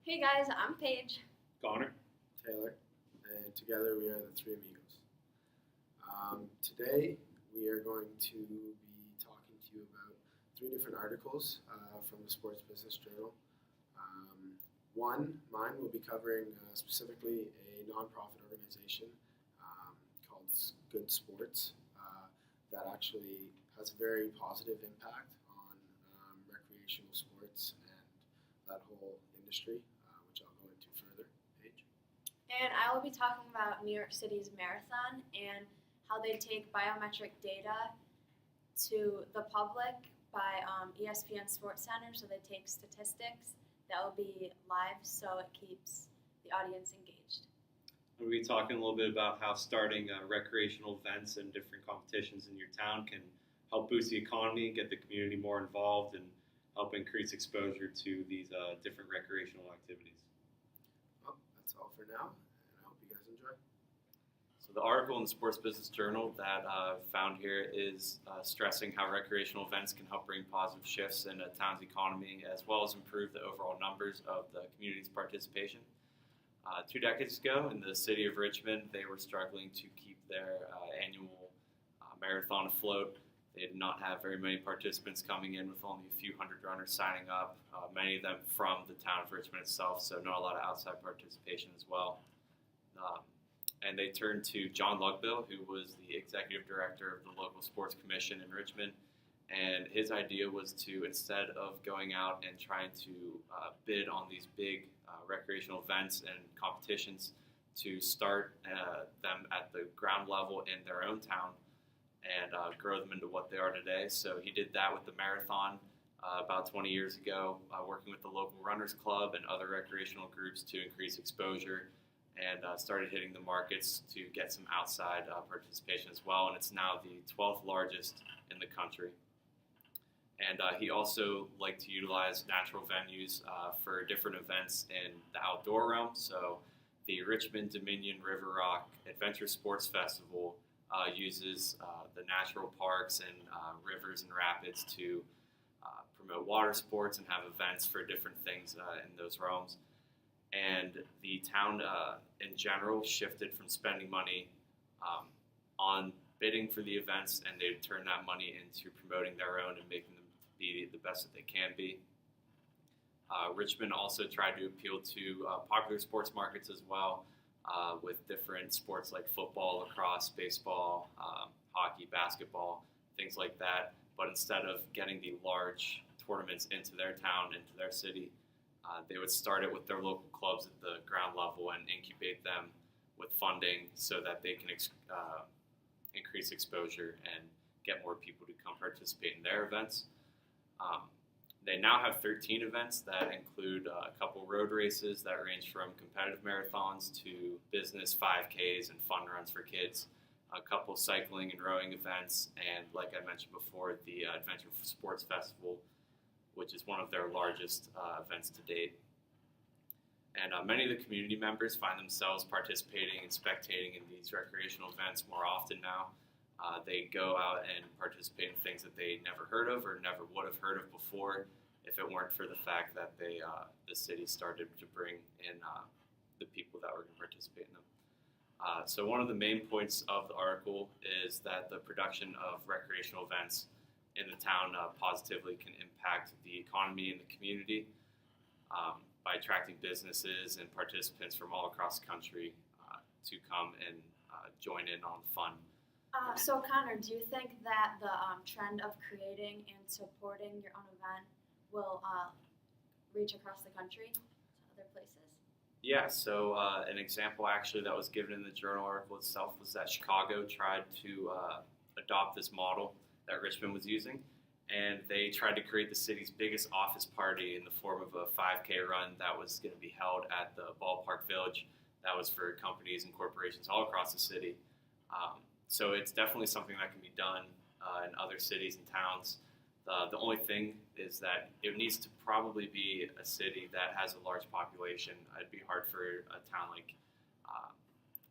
Hey guys, I'm Paige. Connor. Taylor, and together we are the three amigos. Today we are going to be talking to you about three different articles from the Sports Business Journal. Mine will be covering specifically a nonprofit organization called Good Sports that actually has a very positive impact on recreational sports and that whole industry, which I'll go into further. Paige? And I will be talking about New York City's marathon and how they take biometric data to the public by ESPN Sports Center. So they take statistics that will be live, so it keeps the audience engaged. We'll be talking a little bit about how starting recreational events and different competitions in your town can help boost the economy, get the community more involved, and help increase exposure to these different recreational activities. Well, that's all for now, and I hope you guys enjoy. So the article in the Sports Business Journal that I found here is stressing how recreational events can help bring positive shifts in a town's economy, as well as improve the overall numbers of the community's participation. 2 decades ago, in the city of Richmond, they were struggling to keep their annual marathon afloat. They did not have very many participants coming in, with only a few hundred runners signing up, many of them from the town of Richmond itself, so not a lot of outside participation as well. And they turned to John Lugbill, who was the executive director of the local sports commission in Richmond, and his idea was to, instead of going out and trying to bid on these big recreational events and competitions, to start them at the ground level in their own town and grow them into what they are today. So he did that with the marathon about 20 years ago, working with the local runners club and other recreational groups to increase exposure, and started hitting the markets to get some outside participation as well. And it's now the 12th largest in the country. And he also liked to utilize natural venues for different events in the outdoor realm. So the Richmond Dominion River Rock Adventure Sports Festival uses the natural parks and rivers and rapids to promote water sports and have events for different things in those realms. And the town in general shifted from spending money on bidding for the events, and they'd turn that money into promoting their own and making them be the best that they can be. Richmond also tried to appeal to popular sports markets as well, with different sports like football, lacrosse, baseball, hockey, basketball, things like that. But instead of getting the large tournaments into their town, into their city, they would start it with their local clubs at the ground level and incubate them with funding so that they can increase exposure and get more people to come participate in their events. They now have 13 events that include a couple road races that range from competitive marathons to business 5Ks and fun runs for kids, a couple cycling and rowing events, and like I mentioned before, the Adventure Sports Festival, which is one of their largest events to date. And many of the community members find themselves participating and spectating in these recreational events more often now. They go out and participate in things that they never heard of or never would have heard of before if it weren't for the fact that the city started to bring in the people that were going to participate in them. So one of the main points of the article is that the production of recreational events in the town positively can impact the economy and the community by attracting businesses and participants from all across the country to come and join in on fun. So Connor, do you think that the trend of creating and supporting your own event will reach across the country to other places? Yeah, so an example actually that was given in the journal article itself was that Chicago tried to adopt this model that Richmond was using, and they tried to create the city's biggest office party in the form of a 5K run that was going to be held at the Ballpark Village. That was for companies and corporations all across the city. So it's definitely something that can be done in other cities and towns. The only thing is that it needs to probably be a city that has a large population. It'd be hard for a town like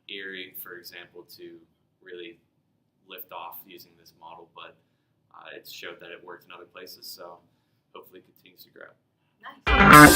Erie, for example, to really lift off using this model, but it showed that it worked in other places, so hopefully it continues to grow. Nice.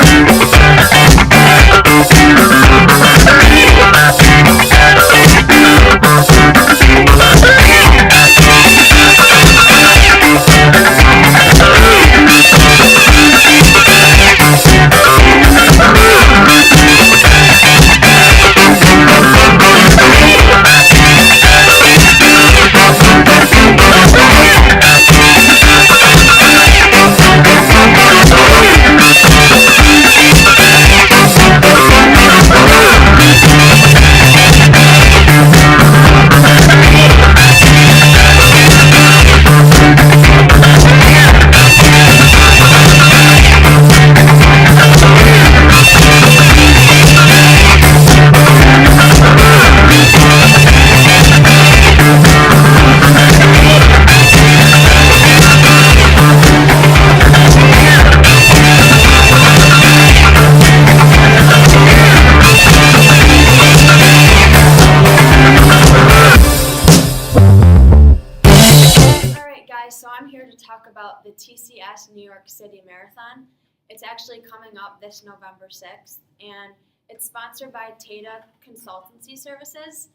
TCS New York City Marathon. It's actually coming up this November 6th, and it's sponsored by Tata Consultancy Services.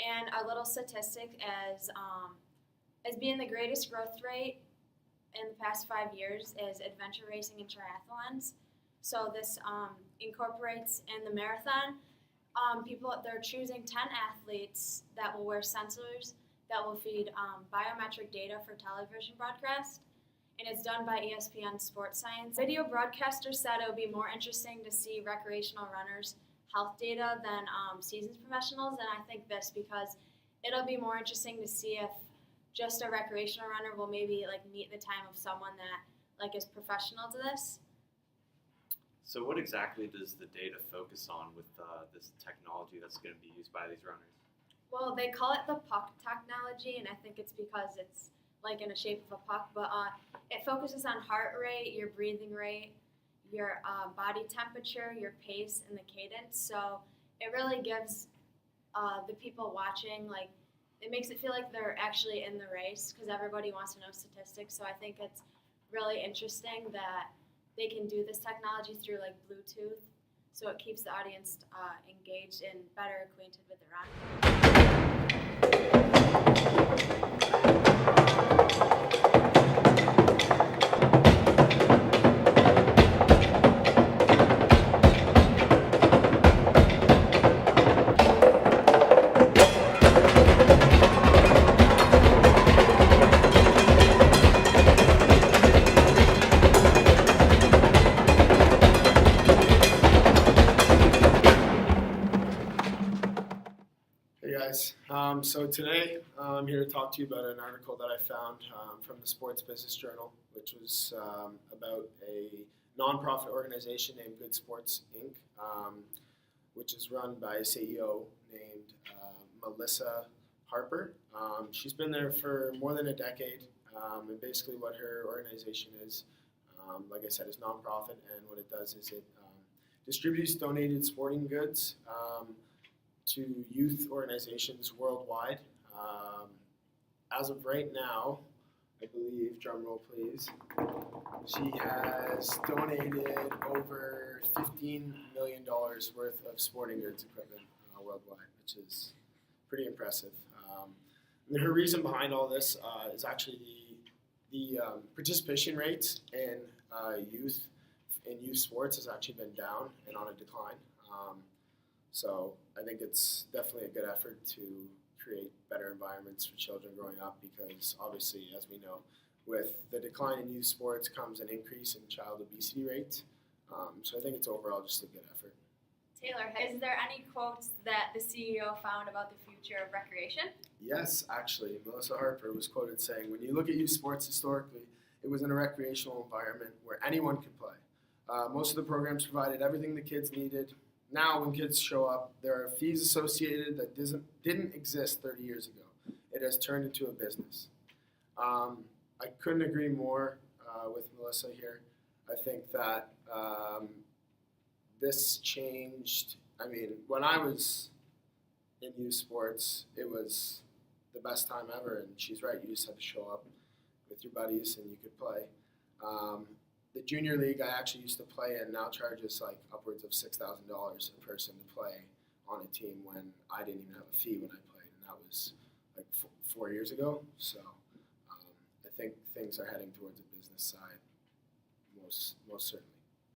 And a little statistic as being the greatest growth rate in the past 5 years is adventure racing and triathlons. So this incorporates in the marathon, they're choosing 10 athletes that will wear sensors that will feed biometric data for television broadcast. And it's done by ESPN Sports Science. Video broadcasters said it would be more interesting to see recreational runners' health data than seasoned professionals, and I think this because it'll be more interesting to see if just a recreational runner will maybe like meet the time of someone that like is professional to this. So what exactly does the data focus on with this technology that's going to be used by these runners? Well, they call it the puck technology, and I think it's because it's like in the shape of a puck, but it focuses on heart rate, your breathing rate, your body temperature, your pace, and the cadence. So it really gives the people watching, like, it makes it feel like they're actually in the race because everybody wants to know statistics. So I think it's really interesting that they can do this technology through like Bluetooth. So it keeps the audience engaged and better acquainted with the run. Hey guys, so today I'm here to talk to you about an article that I found from the Sports Business Journal, which was about a nonprofit organization named Good Sports Inc., which is run by a CEO named Melissa Harper. She's been there for more than a decade, and basically what her organization is, like I said, is nonprofit, and what it does is it distributes donated sporting goods to youth organizations worldwide. As of right now, I believe, drum roll please, she has donated over $15 million worth of sporting goods equipment worldwide, which is pretty impressive. And her reason behind all this is actually the participation rates in youth sports has actually been down and on a decline. So I think it's definitely a good effort to create better environments for children growing up because obviously, as we know, with the decline in youth sports comes an increase in child obesity rates. So I think it's overall just a good effort. Taylor, is there any quotes that the CEO found about the future of recreation? Yes, actually, Melissa Harper was quoted saying, when you look at youth sports historically, it was in a recreational environment where anyone could play. Most of the programs provided everything the kids needed. Now, when kids show up, there are fees associated that didn't exist 30 years ago. It has turned into a business. I couldn't agree more with Melissa here. I think that this changed. I mean, when I was in youth sports, it was the best time ever, and she's right. You just had to show up with your buddies and you could play. The junior league I actually used to play in now charges like upwards of $6,000 a person to play on a team when I didn't even have a fee when I played, and that was like 4 years ago. So I think things are heading towards a business side, most certainly.